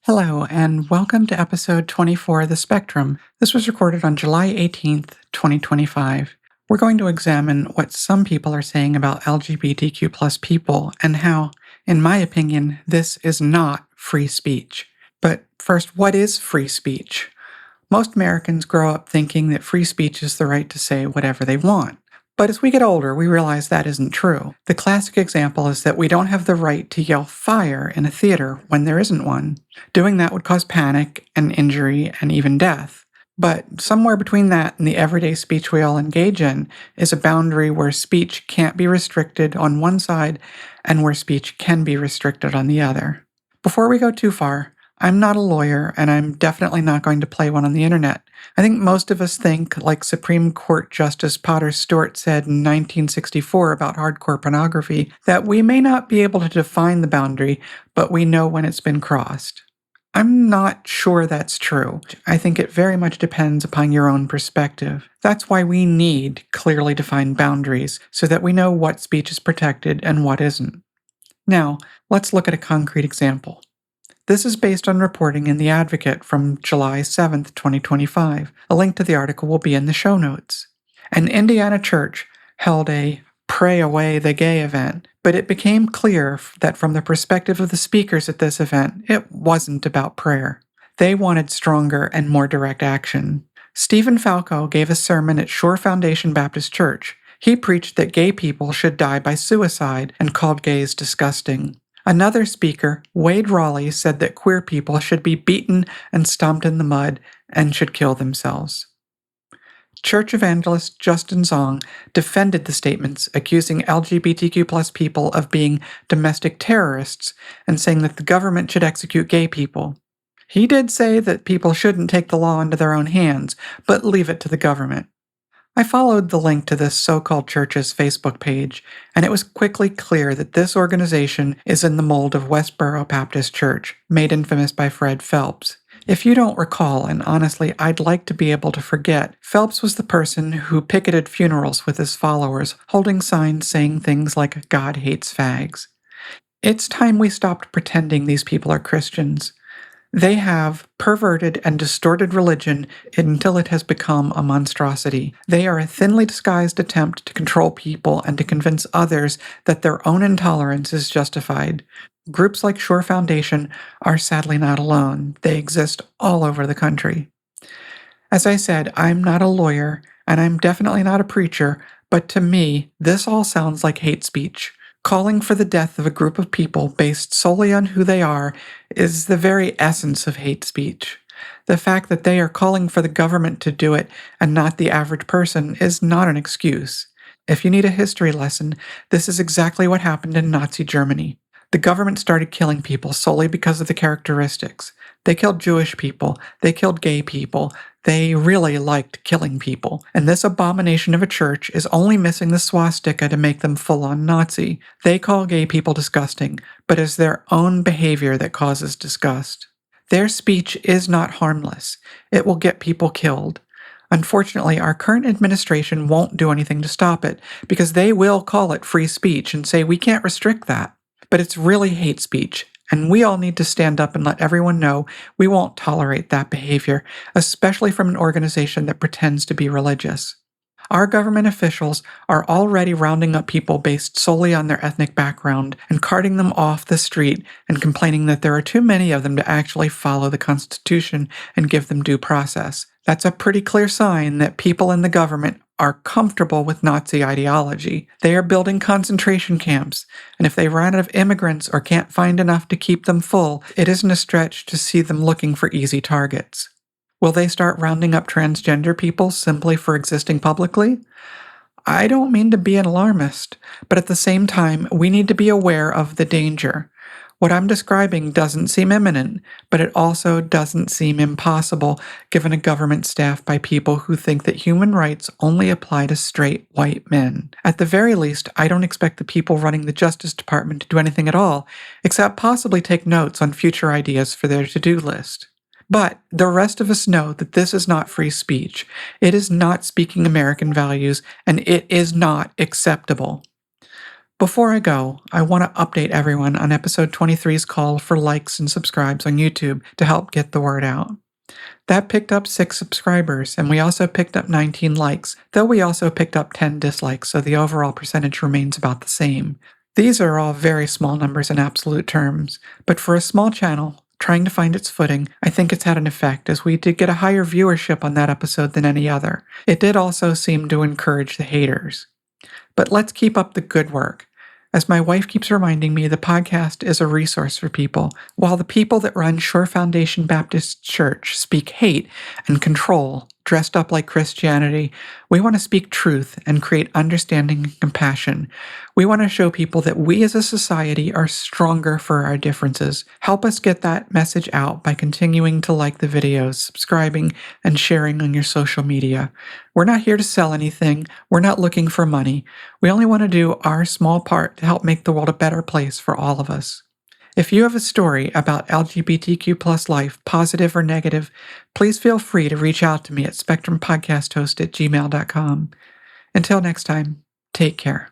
Hello, and welcome to episode 24 of The Spectrum. This was recorded on July 18th, 2025. We're going to examine what some people are saying about LGBTQ plus people and how, in my opinion, this is not free speech. But first, what is free speech? Most Americans grow up thinking that free speech is the right to say whatever they want. But as we get older, we realize that isn't true. The classic example is that we don't have the right to yell fire in a theater when there isn't one. Doing that would cause panic and injury and even death. But somewhere between that and the everyday speech we all engage in is a boundary where speech can't be restricted on one side and where speech can be restricted on the other. Before we go too far, I'm not a lawyer, and I'm definitely not going to play one on the internet. I think most of us think, like Supreme Court Justice Potter Stewart said in 1964 about hardcore pornography, that we may not be able to define the boundary, but we know when it's been crossed. I'm not sure that's true. I think it very much depends upon your own perspective. That's why we need clearly defined boundaries, so that we know what speech is protected and what isn't. Now, let's look at a concrete example. This is based on reporting in The Advocate from July 7th, 2025. A link to the article will be in the show notes. An Indiana church held a Pray Away the Gay event, but it became clear that from the perspective of the speakers at this event, it wasn't about prayer. They wanted stronger and more direct action. Stephen Falco gave a sermon at Shore Foundation Baptist Church. He preached that gay people should die by suicide and called gays disgusting. Another speaker, Wade Raleigh, said that queer people should be beaten and stomped in the mud and should kill themselves. Church evangelist Justin Zong defended the statements, accusing LGBTQ plus people of being domestic terrorists and saying that the government should execute gay people. He did say that people shouldn't take the law into their own hands, but leave it to the government. I followed the link to this so-called church's Facebook page, and it was quickly clear that this organization is in the mold of Westboro Baptist Church, made infamous by Fred Phelps. If you don't recall, and honestly I'd like to be able to forget, Phelps was the person who picketed funerals with his followers, holding signs saying things like "God hates fags." It's time we stopped pretending these people are Christians. They have perverted and distorted religion until it has become a monstrosity. They are a thinly disguised attempt to control people and to convince others that their own intolerance is justified. Groups like Shore Foundation are sadly not alone. They exist all over the country. As I said, I'm not a lawyer, and I'm definitely not a preacher, but to me, this all sounds like hate speech. Calling for the death of a group of people based solely on who they are is the very essence of hate speech. The fact that they are calling for the government to do it and not the average person is not an excuse. If you need a history lesson, this is exactly what happened in Nazi Germany. The government started killing people solely because of the characteristics. They killed Jewish people, they killed gay people, they really liked killing people. And this abomination of a church is only missing the swastika to make them full-on Nazi. They call gay people disgusting, but it's their own behavior that causes disgust. Their speech is not harmless. It will get people killed. Unfortunately, our current administration won't do anything to stop it, because they will call it free speech and say we can't restrict that. But it's really hate speech, and we all need to stand up and let everyone know we won't tolerate that behavior, especially from an organization that pretends to be religious. Our government officials are already rounding up people based solely on their ethnic background and carting them off the street and complaining that there are too many of them to actually follow the Constitution and give them due process. That's a pretty clear sign that people in the government are comfortable with Nazi ideology. They are building concentration camps, and if they run out of immigrants or can't find enough to keep them full, it isn't a stretch to see them looking for easy targets. Will they start rounding up transgender people simply for existing publicly? I don't mean to be an alarmist, but at the same time, we need to be aware of the danger. What I'm describing doesn't seem imminent, but it also doesn't seem impossible given a government staffed by people who think that human rights only apply to straight white men. At the very least, I don't expect the people running the Justice Department to do anything at all, except possibly take notes on future ideas for their to-do list. But the rest of us know that this is not free speech. It is not speaking American values, and it is not acceptable. Before I go, I want to update everyone on episode 23's call for likes and subscribes on YouTube to help get the word out. That picked up 6 subscribers, and we also picked up 19 likes, though we also picked up 10 dislikes, so the overall percentage remains about the same. These are all very small numbers in absolute terms, but for a small channel trying to find its footing, I think it's had an effect, as we did get a higher viewership on that episode than any other. It did also seem to encourage the haters. But let's keep up the good work. As my wife keeps reminding me, the podcast is a resource for people. While the people that run Shore Foundation Baptist Church speak hate and control, dressed up like Christianity, we want to speak truth and create understanding and compassion. We want to show people that we as a society are stronger for our differences. Help us get that message out by continuing to like the videos, subscribing, and sharing on your social media. We're not here to sell anything. We're not looking for money. We only want to do our small part to help make the world a better place for all of us. If you have a story about LGBTQ plus life, positive or negative, please feel free to reach out to me at spectrumpodcasthost@gmail.com. Until next time, take care.